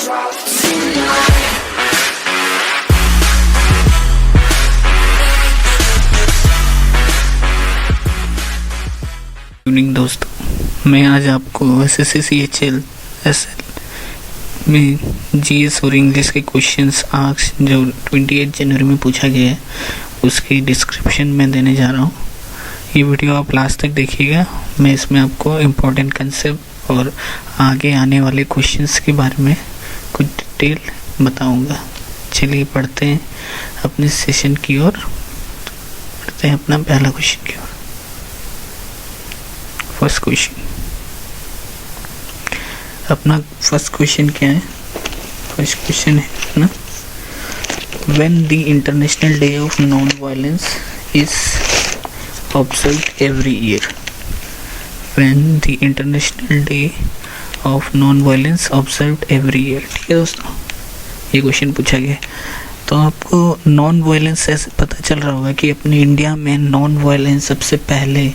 Evening दोस्तों, मैं आज आपको SSC CHL SL में GS और इंग्लिश के क्वेश्चंस आज जो 28 जनवरी में पूछा गया है उसकी डिस्क्रिप्शन में देने जा रहा हूँ। ये वीडियो आप लास्ट तक देखिएगा। मैं इसमें आपको इम्पोर्टेंट कंसेप्ट और आगे आने वाले क्वेश्चंस के बारे में कुछ डिटेल बताऊँगा। चलिए पढ़ते हैं अपने सेशन की ओर, पढ़ते हैं अपना पहला क्वेश्चन की ओर। फर्स्ट क्वेश्चन, अपना फर्स्ट क्वेश्चन क्या है? फर्स्ट क्वेश्चन है अपना, when the international day of non violence is observed every year. When the international day of non violence observed every year. ठीक है दोस्तों, ये क्वेश्चन पूछा गया। तो आपको नॉन वायलेंस से पता चल रहा होगा कि अपने इंडिया में नॉन वायलेंस सबसे पहले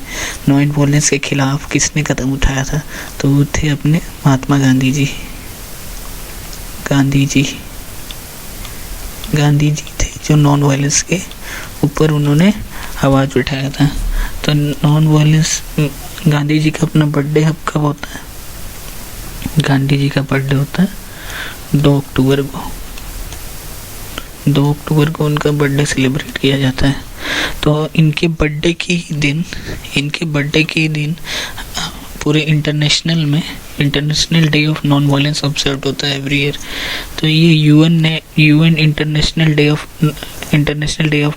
नॉन वायलेंस के खिलाफ किसने कदम उठाया था? तो वो थे अपने महात्मा गांधी जी। गांधी जी थे जो नॉन वायलेंस के ऊपर उन्होंने आवाज़ उठाया था। तो नॉन वायलेंस, गांधी जी का अपना बर्थडे अब कब होता है? गांधी जी का बर्थडे होता है 2 अक्टूबर को। 2 अक्टूबर को उनका बर्थडे सेलिब्रेट किया जाता है। तो इनके बर्थडे के ही दिन पूरे इंटरनेशनल में international day of non violence observe होता है एवरी ईयर। तो ये UN international day of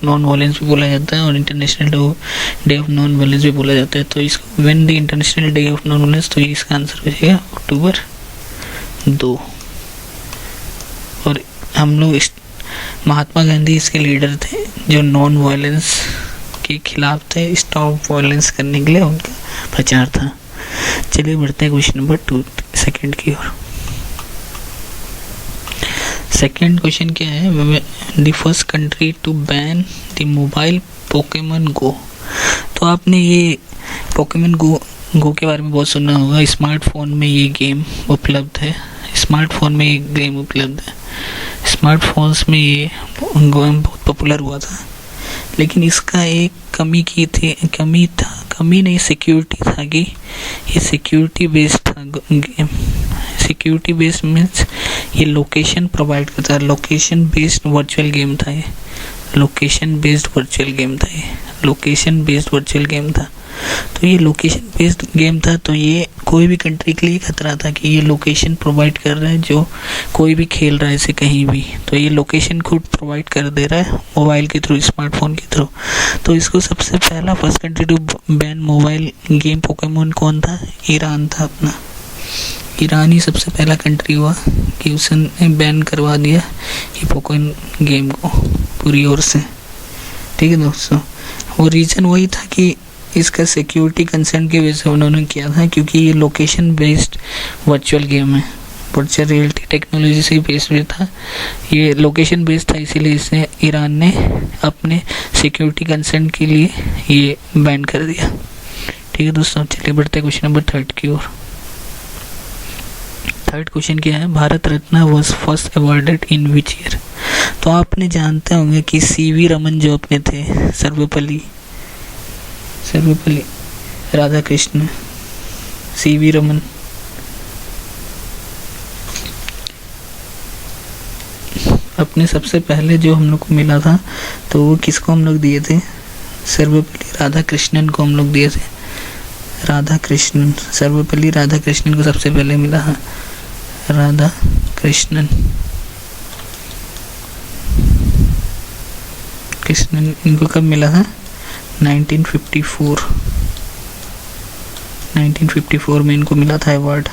non violence भी बोला जाता है और international day of non violence भी बोला जाता है। तो इसको when the international day of non violence, तो इसका आंसर हो जाएगा अक्टूबर 2। और हम लोग महात्मा गांधी इसके लीडर थे जो नॉन वायलेंस के खिलाफ थे, स्टॉप वायलेंस करने के लिए उनका प्रचार था। चलिए बढ़ते हैं क्वेश्चन नंबर 2 सेकंड की ओर। सेकंड क्वेश्चन क्या है? The first country to ban the mobile Pokemon Go. तो आपने ये पोकेमन गो के बारे में बहुत सुना होगा। स्मार्टफोन में ये गेम उपलब्ध है। स्मार्टफोन्स में ये गेम बहुत पॉपुलर हुआ था, लेकिन इसका एक कमी नहीं सिक्योरिटी था कि ये सिक्योरिटी बेस्ड था गेम। सिक्योरिटी बेस्ड मीन्स ये लोकेशन प्रोवाइड करता है। लोकेशन बेस्ड वर्चुअल गेम था। तो ये लोकेशन बेस्ड गेम था। तो ये कोई भी कंट्री के लिए खतरा था कि ये लोकेशन प्रोवाइड कर रहा है, जो कोई भी खेल रहा है इसे कहीं भी, तो ये लोकेशन खुद प्रोवाइड कर दे रहा है मोबाइल के थ्रू, स्मार्टफोन के थ्रू। तो इसको सबसे पहला first country to ban mobile game Pokemon कौन था? ईरान था अपना। ईरान ही सबसे पहला कंट्री हुआ कि उसने बैन करवा दिया ये पोकेमोन गेम को पूरी ओर से। ठीक है दोस्तों, वो रीज़न वही था कि इसका सिक्योरिटी कंसर्न की वजह से उन्होंने किया था, क्योंकि ये लोकेशन बेस्ड वर्चुअल गेम है। वर्चुअल रियलिटी टेक्नोलॉजी से बेस्ड भी था, ये लोकेशन बेस्ड था, इसीलिए इसे ईरान ने अपने सिक्योरिटी कंसर्न के लिए ये बैन कर दिया। ठीक है दोस्तों, चलिए बढ़ते हैं क्वेश्चन नंबर 3 की ओर। थर्ड क्वेश्चन क्या है? Bharat Ratna was first awarded in which year. तो आपने जानते होंगे कि CV रमन जो अपने थे, सर्वपल्ली राधाकृष्ण, CV रमन, अपने सबसे पहले जो हम लोग को मिला था तो वो किसको हम लोग दिए थे? सर्वपल्ली राधाकृष्णन को हम लोग दिए थे। सर्वपल्ली राधाकृष्णन को सबसे पहले मिला है। राधाकृष्णन इनको कब मिला था? 1954 में इनको मिला था अवार्ड।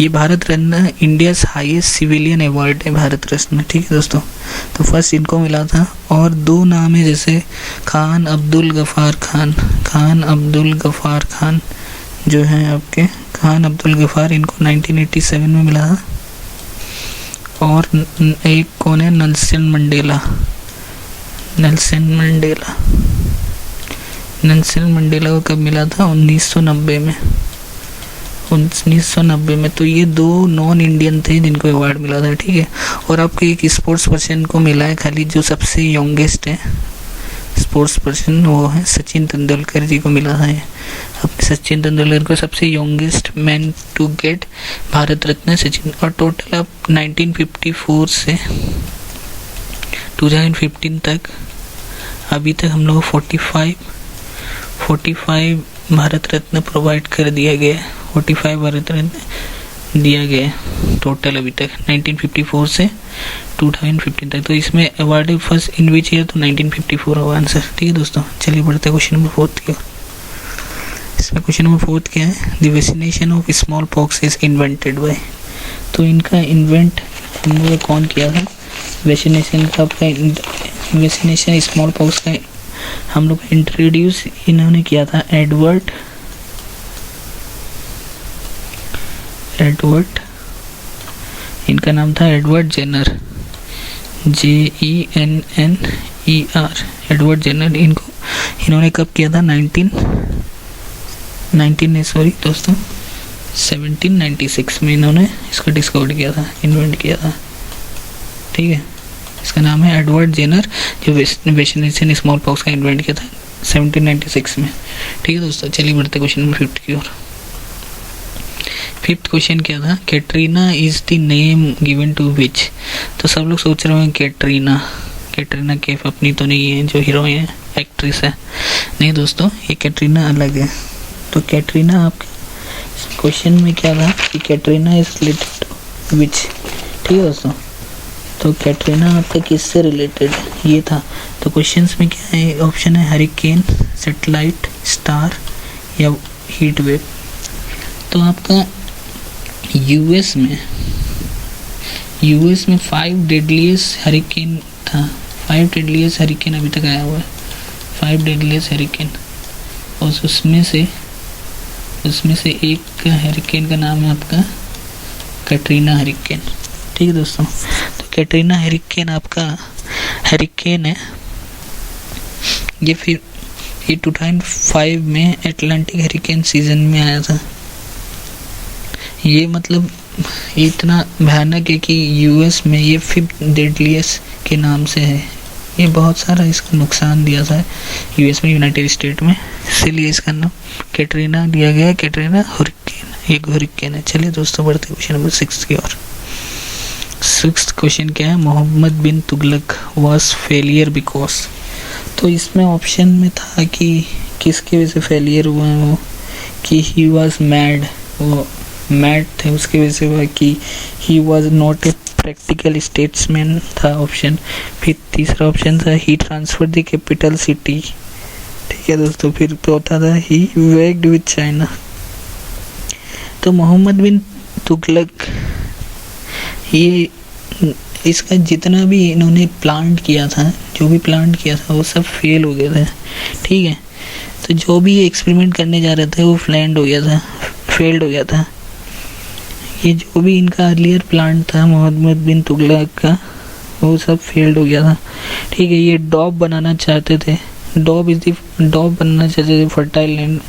ये Bharat Ratna India highest civilian award है, भारत रत्न। ठीक है दोस्तों, तो फर्स्ट इनको मिला था। और 2 नाम है जैसे खान अब्दुल गफ़ार खान जो हैं आपके, खान अब्दुल गफ़ार, इनको 1987 में मिला था। और एक कौन है? नेल्सन मंडेला को कब मिला था? 1990 में। 1990 में। तो ये 2 नॉन इंडियन थे जिनको अवार्ड मिला था, ठीक है। और आपको एक स्पोर्ट्स पर्सन को मिला है खाली, जो सबसे यंगेस्ट है स्पोर्ट्स पर्सन, वो है सचिन तेंदुलकर जी को मिला है। अपने सचिन तेंदुलकर को सबसे youngest man to get Bharat Ratna Sachin. और टोटल आप 1954 से 2015 तक अभी तक हम लोग 45 भारत रत्न प्रोवाइड कर दिया गया है। 45 भारत रत्न दिया गया है टोटल अभी तक 1954 से 2015 तक। तो इसमें award first in which year, तो 1954 होगा आंसर, ठीक है दोस्तों। चलिए बढ़ते हैं क्वेश्चन नंबर 4 की ओर। इसमें क्वेश्चन नंबर 4 क्या है, the vaccination of small pox is invented by. तो इनका इन्वेंट हम लोगों ने कौन किया था, वैक्सीनेशन का वैक्सीनेशन स्मॉल पॉक्स का हम लोग इंट्रोड्यूस इन्होंने किया था एडवर्ड इनका नाम था Edward Jenner, JENNER, Edward Jenner. इन्होंने कब किया था 1796 में इन्होंने इसको डिस्कवर किया था, इन्वेंट किया था, ठीक है। इसका नाम है एडवर्ड जेनर, जो वैक्सीनेशन स्मॉल पॉक्स का इन्वेंट किया था 1796 में, ठीक है दोस्तों। चलिए बढ़ते क्वेश्चन नंबर 5 की ओर। 5th क्वेश्चन क्या था, Katrina is the name given to which. तो सब लोग सोच रहे होंगे कैटरीना कैफ अपनी तो नहीं है, जो हीरोइन है, एक्ट्रेस है। नहीं दोस्तों, ये कैटरीना अलग है। तो कैटरीना आपके क्वेश्चन में क्या था कि कैटरीना इज रिलेटेड टू विच, ठीक है दोस्तों। तो कैटरीना आपका किससे रिलेटेड ये था। तो क्वेश्चंस में क्या है, ऑप्शन है हरिकेन, सैटेलाइट, स्टार या हीट वेव। तो आपका यूएस में 5 डेडलीस्ट हरिकेन था, 5 डेडलीस्ट हरिकेन अभी तक आया हुआ है, 5 डेडलीस्ट हरिकेन। और उसमें से एक हरिकेन का नाम है आपका कैटरीना हरिकेन, ठीक है दोस्तों। तो कैटरीना हरिकेन आपका हरिकेन है, ये 2005 में अटलांटिक हरिकेन सीजन में आया था। ये मतलब इतना भयानक है कि यूएस में ये 5th डेडलीस्ट के नाम से है। ये बहुत सारा इसको नुकसान दिया था यूएस में, यूनाइटेड स्टेट में, इसीलिए इसका नाम कैटरीना दिया गया, कैटरीना हरिकेन, एक हरिकेन है। चलिए दोस्तों बढ़ते क्वेश्चन नंबर 6 की ओर। 6th क्वेश्चन क्या है, मोहम्मद बिन तुगलक वाज फेलियर बिकॉज। तो इसमें ऑप्शन में था कि किसकी वजह से फेलियर हुआ है वो, कि ही वाज मैड, वो मैड थे उसकी वजह से हुआ, कि he was not a practical statesman था ऑप्शन। फिर तीसरा ऑप्शन था ही ट्रांसफर द कैपिटल सिटी, ठीक है दोस्तों। फिर चौथा था ही वर्कड विद चाइना। तो मोहम्मद बिन तुगलक, ये इसका जितना भी इन्होंने प्लांट किया था, जो भी प्लांट किया था वो सब फेल हो गया था, ठीक है। तो जो भी एक्सपेरिमेंट करने जा रहे थे वो फेल्ड हो गया था। ये जो भी इनका अर्लियर प्लांट था मोहम्मद बिन तुगलक का, वो सब फेल्ड हो गया था, ठीक है। ये डॉब बनाना चाहते थे, डॉब बनना चाहते थे फर्टाइल लैंड।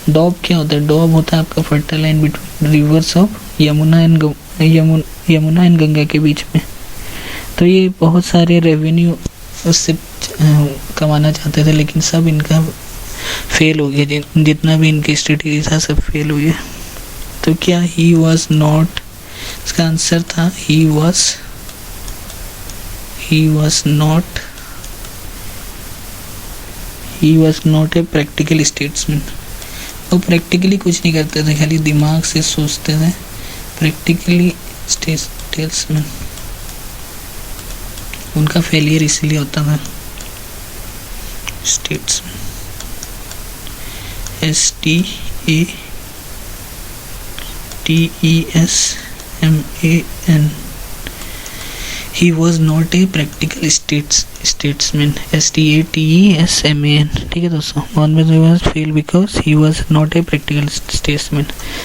डॉब क्या होता है, डॉब होता है आपका fertile land between reverse of Yamuna and Ganga के बीच में। तो ये बहुत सारे रेवेन्यू उससे कमाना चाहते थे, लेकिन सब इनका फेल हो गया, जितना भी इनकी स्ट्रेटेजी था सब फेल हो गया। तो क्या ही वॉज नॉट, इसका आंसर था he was not a practical statesman. वो प्रैक्टिकली कुछ नहीं करते थे, खाली दिमाग से सोचते थे, प्रैक्टिकली स्टेट्समैन। उनका फेलियर इसलिए होता था statesman, STETSMAN। He was not a practical statesman, STATESMAN, ठीक है दोस्तों। Mohammad was failed because he was not a practical statesman।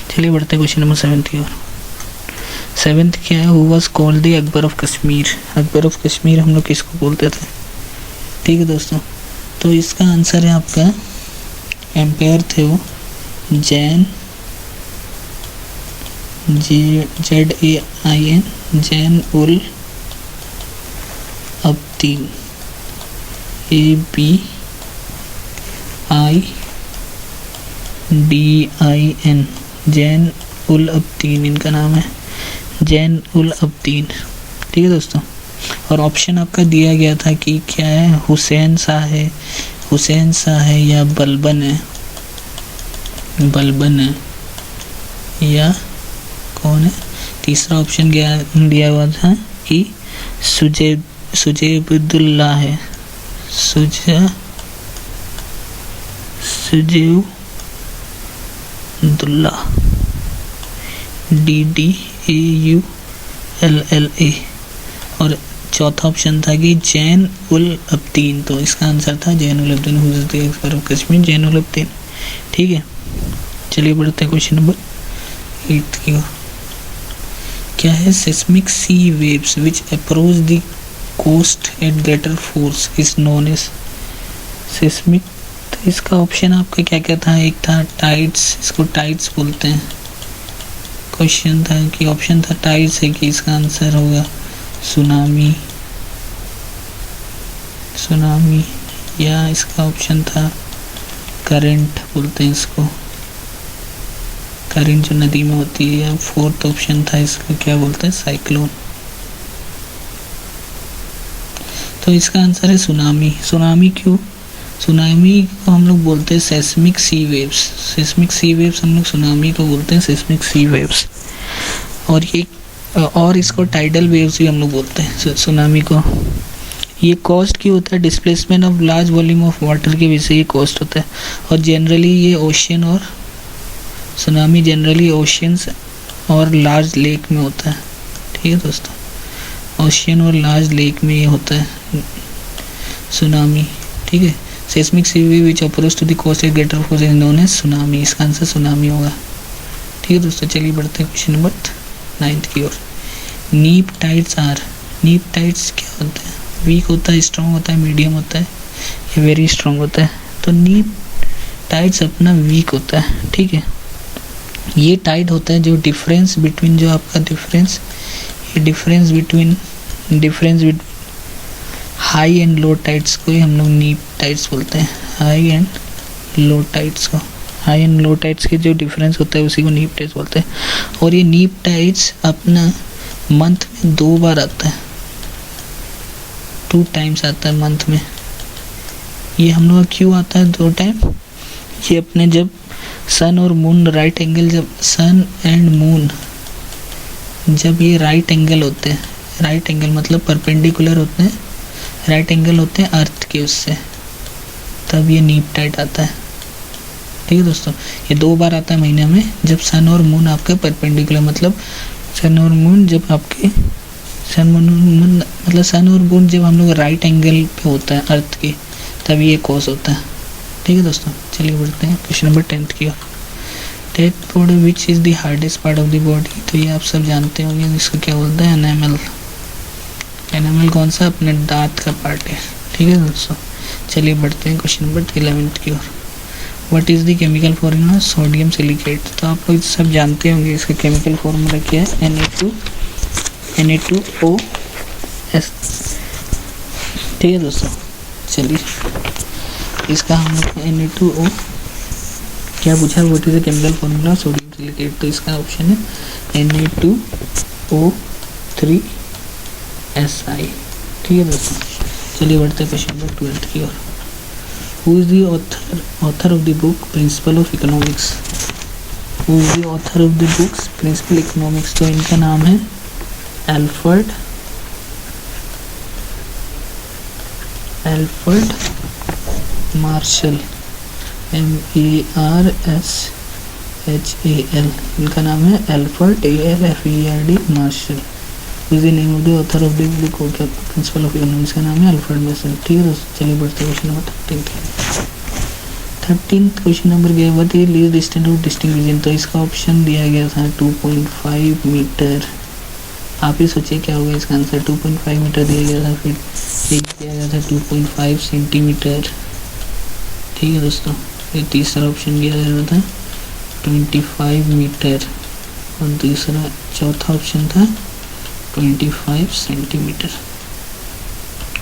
चलिए बढ़ते हैं क्वेश्चन नंबर 7 की ओर। 7th क्या है, who was called the Akbar of Kashmir. Akbar of Kashmir हम लोग किसको बोलते थे, ठीक है दोस्तों। तो इसका आंसर है आपका एम्पायर थे वो, ZAIN जैन उल अब्दीन, ABIDIN जैन उल अब्दीन, इनका नाम है जैन उल अब्दीन। ठीक है दोस्तों, और ऑप्शन आपका दिया गया था कि क्या है, हुसैन शाह है या बलबन है या कौन है। तीसरा ऑप्शन दिया हुआ था कि सुजेबुद्दुल्ला है, सुजेबुद्दुल्ला DDAULLA, और चौथा ऑप्शन था कि जैन उल अब्दीन। तो इसका आंसर था Zain ul Abidin, who is the expert of Kashmir, Zain ul Abidin. ठीक है, चलिए बढ़ते हैं क्वेश्चन नंबर 8 की ओर। क्या है, seismic sea waves which approach the coast at greater force is known as seismic. तो इसका ऑप्शन आपका क्या क्या था, एक था टाइड्स, इसको टाइड्स बोलते हैं। क्वेश्चन था कि ऑप्शन था टाइड्स है कि इसका आंसर होगा सुनामी, या इसका ऑप्शन था करंट बोलते हैं इसको, करंट जो नदी में होती है, या फोर्थ ऑप्शन था इसको क्या बोलते हैं, साइक्लोन। तो इसका आंसर है सुनामी। सुनामी क्यों, सुनामी को हम लोग बोलते हैं सेस्मिक सी वेव्स, हम लोग सुनामी को बोलते हैं सेस्मिक सी वेव्स। और इसको टाइडल वेव्स भी हम लोग बोलते हैं सुनामी को। ये कॉस्ट क्यों होता है, displacement of large volume of water की वजह से ये कॉस्ट होता है। और जनरली ये ओशियन और सुनामी जनरली ओशियंस और लार्ज लेक में होता है। ठीक है दोस्तों, ओशियन और लार्ज लेक में ये होता है सुनामी। ठीक है, seismic sea wave which approach to the coast at greater force is known as tsunami, इसका आंसर सुनामी होगा। ठीक है दोस्तों, चलिए बढ़ते हैं क्वेश्चन नंबर 9 की ओर। नीप टाइड्स क्या होता है, वीक होता है, स्ट्रॉन्ग होता है, मीडियम होता है या वेरी स्ट्रॉन्ग होता है। तो नीप टाइड्स अपना वीक होता है। ठीक है, ये टाइड होता है जो डिफरेंस बिटवीन, जो आपका difference between high and low tides को ही हम लोग नीप टाइड्स बोलते हैं। हाई एंड लो टाइड्स के जो डिफरेंस होता है उसी को नीप टाइड्स बोलते हैं। और ये नीप टाइड्स अपना मंथ में 2 बार आता है, 2 टाइम्स आता है मंथ में। ये हम लोग क्यों आता है 2 टाइम, ये अपने जब सन और मून राइट एंगल, जब सन एंड मून जब ये राइट एंगल होते हैं, राइट एंगल मतलब परपेंडिकुलर होते हैं, राइट एंगल होते हैं अर्थ के उससे, तब ये नीप टाइड आता है। ठीक है दोस्तों, ये 2 बार आता है महीने में, जब सन और मून आपके परपेंडिकुलर, मतलब सन और मून जब आपके सन और मून जब हम लोग राइट एंगल पे होता है अर्थ के, तब ये कॉस होता है। ठीक है दोस्तों, चलिए बढ़ते हैं क्वेश्चन नंबर 10 की ओर। 10th part which is the hardest part of the body. तो ये आप सब जानते होंगे, इसको क्या बोलते हैं, एनामल कौन सा, अपने दांत का पार्ट है। ठीक है दोस्तों, चलिए बढ़ते हैं क्वेश्चन नंबर 11 की ओर। What is the chemical formula, sodium silicate. तो आप लोग सब जानते होंगे इसका केमिकल फॉर्मूला क्या है, Na2OS। ठीक है दोस्तों, चलिए इसका हम लोग Na2O क्या पूछा, what is the chemical formula sodium silicate. तो इसका ऑप्शन है Na2O3Si। ठीक है दोस्तों, चलिए बढ़ते हैं क्वेश्चन नंबर 12 की ओर। Who is the author of the book principle of economics. Who is the author of the books principle economics. तो इनका नाम है एल्फ्रेड मार्शल, MARSHAL। इनका नाम है Alfred ALFRED Marshall. Is the name of the author of the book principle of economics, का नाम है एल्फ्रेड मार्शल। ठीक है दोस्तों, चलिए बढ़ते हैं question number 13th question number गया, what is least distance of distinct region. तो इसका ऑप्शन दिया गया था 2.5 मीटर। आप ही सोचिए क्या होगा इसका आंसर, 2.5 मीटर दिया गया था, फिर एक दिया गया था 2.5 सेंटीमीटर। ठीक है दोस्तों, ये तीसरा ऑप्शन दिया गया था 25 मीटर। और दूसरा चौथा ऑप्शन था 25 सेंटीमीटर।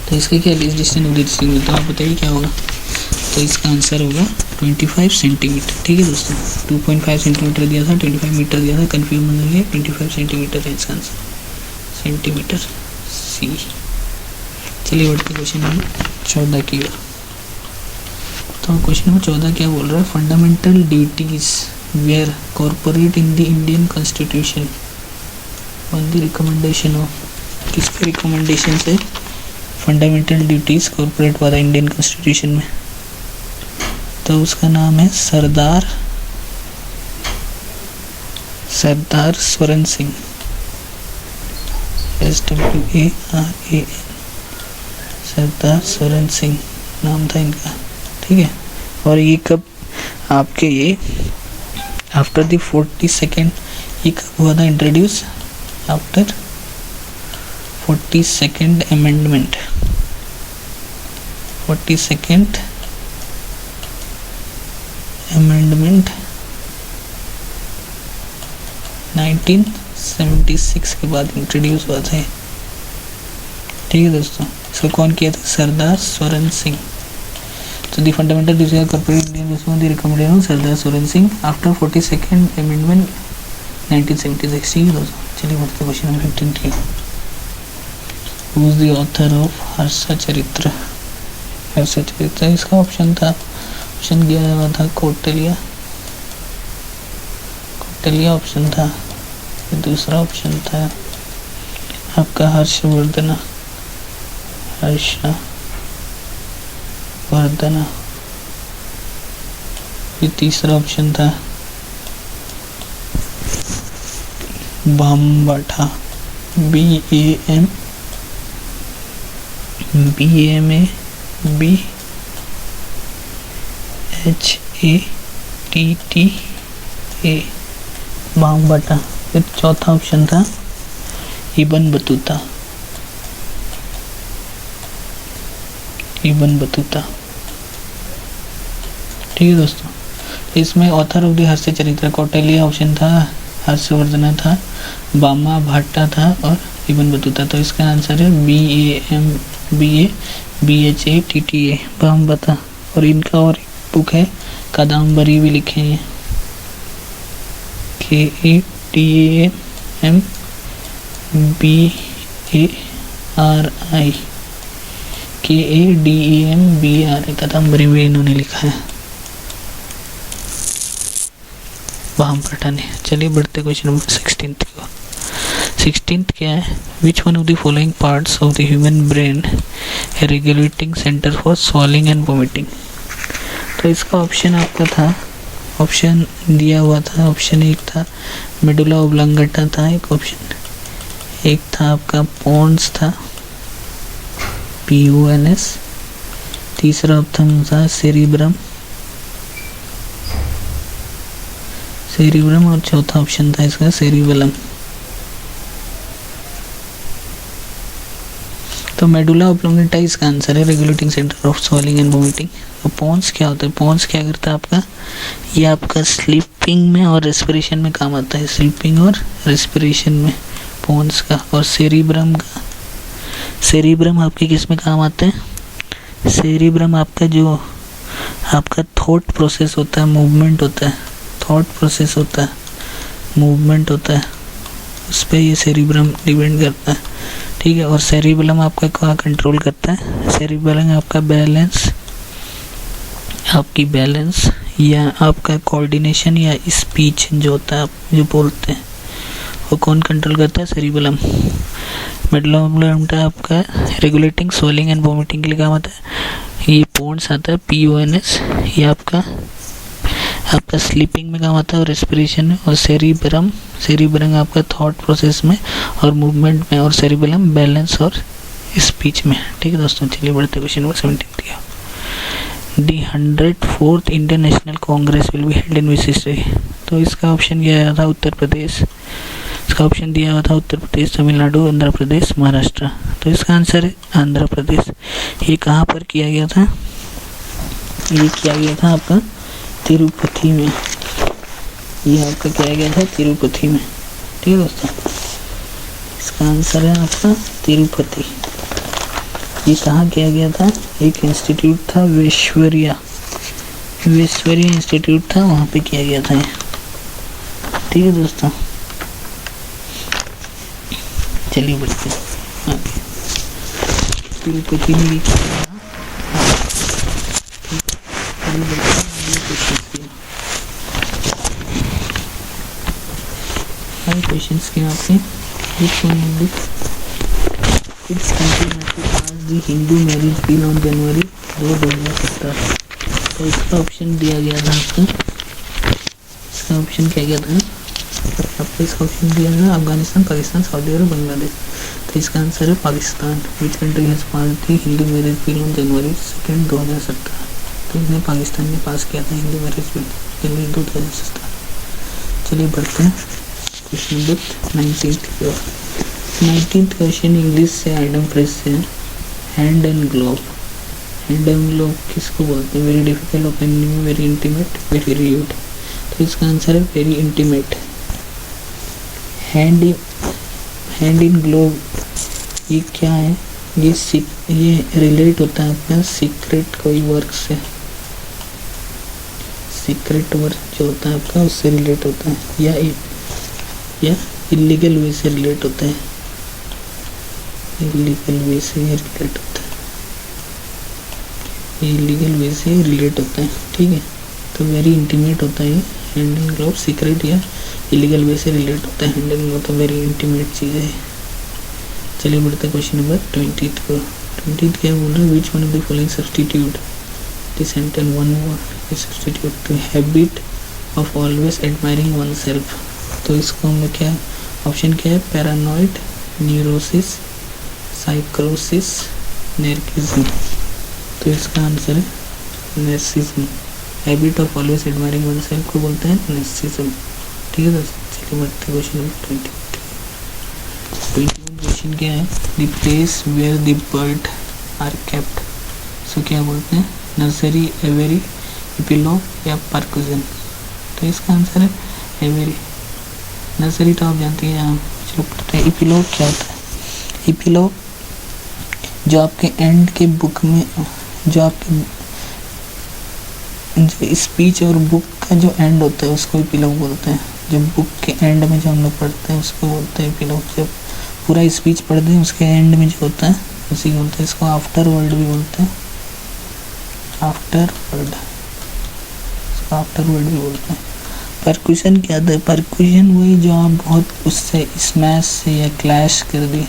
तो इसका क्या लीस्ट डिस्टेंस डिस्टेंस तो आप बताइए क्या होगा। तो इसका आंसर होगा 25 सेंटीमीटर। ठीक है दोस्तों, 2.5 सेंटीमीटर दिया था, 25 मीटर दिया था, कन्फ्यूज मत होइए, 25 सेंटीमीटर है इसका आंसर, सेंटीमीटर सी। चलिए बढ़ते क्वेश्चन नंबर 14 की ओर। तो क्वेश्चन नंबर 14 क्या बोल रहा है, fundamental duties were corporate in the Indian constitution on the recommendation of, किसके रिकमेंडेशन से फंडामेंटल ड्यूटीज कॉर्पोरेट हुआ था इंडियन कॉन्स्टिट्यूशन में। तो उसका नाम है सरदार स्वरण सिंह, SWARAN, सरदार स्वरण सिंह नाम था इनका। ठीक है, और ये कब आपके ये आफ्टर द 42nd, ये कब हुआ था introduce, after 42nd amendment, 42nd amendment 1976 के बाद इंट्रोड्यूस हुआ था। ठीक है दोस्तों, इसको कौन किया था, सरदार स्वरण सिंह। तो दी fundamental duties corporate Indian recommendation सरदार Swaran Singh after 42nd amendment 1976। ठीक है दोस्तों, चलिए बढ़ते क्वेश्चन नंबर 15 की। Who is the author of Harsha चरित्र, हर्षा चरित्र इसका ऑप्शन था, ऑप्शन दिया हुआ था कौटिल्य, कौटिल्य ऑप्शन था, दूसरा ऑप्शन था आपका हर्षवर्धन, हर्षवर्धन, ये तीसरा ऑप्शन था बामबाठा, BAMBATA, बामबाठा। फिर चौथा ऑप्शन था इब्न बतूता, इब्न बतूता। ठीक है दोस्तों, इसमें ऑथर ऑफ द हर्ष चरित्र कौटिल्य ऑप्शन था, हर्षवर्धन था, बामा भाटा था और इब्न बतूता। तो इसका आंसर है BAMBATA, बामबाठा। और इनका और बुक है कादम्बरी भी लिखे हैं, KADAMBARI, कादम्बरी भी इन्होंने लिखा है बामबाठा ने। चलिए बढ़ते क्वेश्चन नंबर 16 को। 16 क्या है, which one of the following parts of the human brain है regulating centre for swallowing and vomiting. तो इसका ऑप्शन आपका था, ऑप्शन दिया हुआ था, ऑप्शन एक था मेडुला ओब्लांगेटा था, एक ऑप्शन एक था आपका पोन्स था, PONS, तीसरा ऑप्शन था सेरिब्रम, और चौथा ऑप्शन था इसका सेरिबेलम। तो मेडुला ओब्लांगेटा इसका आंसर है, regulating centre of swallowing and vomiting. तो पोन्स क्या होता है, पोन्स क्या करता है आपका, ये आपका स्लीपिंग में और रेस्पिरेशन में काम आता है, स्लीपिंग और रेस्पिरेशन में पोन्स का। और सेरिब्रम का, सेरिब्रम आपके किस में काम आता है, सेरिब्रम आपका जो आपका थॉट प्रोसेस होता है, मूवमेंट होता है, थॉट प्रोसेस होता है, मूवमेंट होता है, उस पर ये सेरिब्रम डिपेंड करता है। ठीक है, और सेरिबेलम आपका क्या कंट्रोल करता है, सेरिबेलम आपका बैलेंस, आपकी बैलेंस या आपका कोऑर्डिनेशन या स्पीच जो होता है, आप जो बोलते हैं वो कौन कंट्रोल करता है, सेरिबेलम। मेडुला ओब्लांगेटा आपका रेगुलेटिंग स्वॉलिंग एंड वोमिटिंग के लिए काम आता है। ये पोन्स आता है PONS, ये आपका स्लीपिंग में काम आता है और रेस्पिरेशन में। और सेरिब्रम आपका थॉट प्रोसेस में और मूवमेंट में, और सेरिबेलम बैलेंस और स्पीच में। ठीक है दोस्तों, चलिए बढ़ते क्वेश्चन नंबर 17 किया। दी 104th Indian national Congress will be held in which state. तो इसका ऑप्शन दिया था उत्तर प्रदेश, इसका ऑप्शन दिया हुआ था उत्तर प्रदेश, तमिलनाडु, आंध्र प्रदेश, महाराष्ट्र। तो इसका आंसर है आंध्र प्रदेश। ये कहाँ पर किया गया था, ये किया गया था आपका तिरुपति में, ये आपका किया गया था तिरुपति में। ठीक है दोस्तों, इसका आंसर है आपका तिरुपति। ये कहाँ किया गया था? एक इंस्टीट्यूट था वेश्वरिया इंस्टीट्यूट था, वहाँ पे किया गया था ये। ठीक है दोस्तों, चलिए बढ़ते हैं आगे। तिरुपति में ये क्या था? क्वेश्चंस के आपसे Hindu marriage bill on January 2017। तो इसका ऑप्शन दिया गया था आपको, इसका ऑप्शन क्या गया था आपको? इसका ऑप्शन दिया था अफगानिस्तान, पाकिस्तान, सऊदी अरब, बांग्लादेश। तो इसका आंसर है Pakistan. Which country has pass the Hindu marriage bill on January 2, 2017। तो इसने पाकिस्तान ने पास किया था हिंदू मैरिज बिल जनवरी 2017। चलिए बढ़ते हैं question number 19th question English से आइटम फ्रेज से hand and glove. Hand and glove किसको बोलते हैं? Very difficult, open new, very intimate, very rude. तो इसका आंसर है very intimate. Hand in glove ये क्या है? ये रिलेट होता है अपना सीक्रेट कोई वर्क से, सीक्रेट वर्क जो होता है आपका उससे रिलेट होता है, या इलीगल वे से रिलेट होता है, इलीगल वे से रिलेट होता है, इलीगल वे से रिलेट होता है। ठीक है, तो वेरी इंटीमेट होता है हैंड इन ग्लोव, सीक्रेट या इलीगल वे से रिलेट होता है। हैंड इन ग्लोव तो वेरी इंटीमेट चीज़ है। चलिए बढ़ते हैं क्वेश्चन नंबर 20 को। 20 क्या बोल रहे हैं? Which one of the following substitute the sentence one word substitute to habit of always admiring one self. तो इसको हम क्या ऑप्शन क्या है? पैरानॉइड, न्यूरोसिस, साइकोसिस, नर्सिज्म। तो इसका आंसर है narcissism. Habit of always admiring one self को बोलते हैं नर्सिज्म। ठीक है दोस्तों, चलिए बढ़ते हैं क्वेश्चन नंबर 21 क्वेश्चन क्या है? The place where the bird are kept. So क्या बोलते हैं? नर्सरी, एवेरी, एपिलॉग या परकुजन। तो इसका आंसर है एवेरी। नर्सरी तो आप जानते हैं यहाँ। चलो पढ़ते हैं एपिलॉग क्या होता है। एपिलॉग जो आपके एंड के बुक में जो आपके जो स्पीच और बुक का जो एंड होता है उसको एपिलॉग बोलते हैं। जब बुक के एंड में जो हम लोग पढ़ते हैं उसको बोलते हैं एपिलॉग। जब पूरा स्पीच पढ़ते हैं उसके एंड में जो होता है उसी को बोलते हैं। इसको आफ्टर वर्ड भी बोलते हैं, आफ्टर वर्ड, इसको आफ्टर वर्ड भी बोलते हैं। परकुशन क्या था? परकुशन वही जो आप बहुत उससे स्मैश से या क्लैश कर दिए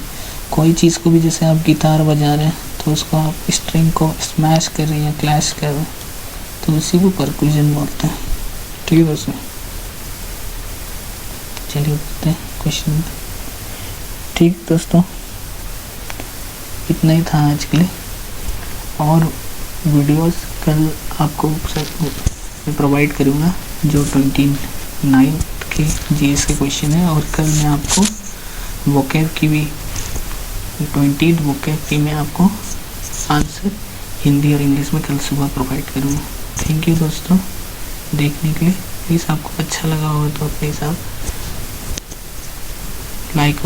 कोई चीज़ को भी, जैसे आप गिटार बजा रहे हैं तो उसको आप स्ट्रिंग को स्मैश कर रहे हैं या क्लैश कर रहे हैं तो उसी को परकुशन बोलते हैं। ठीक है दोस्तों, चलिए बोलते हैं क्वेश्चन। ठीक दोस्तों, इतना ही था आज के लिए, और वीडियोस कल आपको मैं प्रोवाइड करूँगा जो 29 के जीएस के क्वेश्चन है, और कल मैं आपको वोकैब की भी 20 वोकैब की मैं आपको आंसर हिंदी और इंग्लिश में कल सुबह प्रोवाइड करूँगा। थैंक यू दोस्तों देखने के लिए। प्लीज़ आपको अच्छा लगा होगा तो प्लीज़ आप लाइक और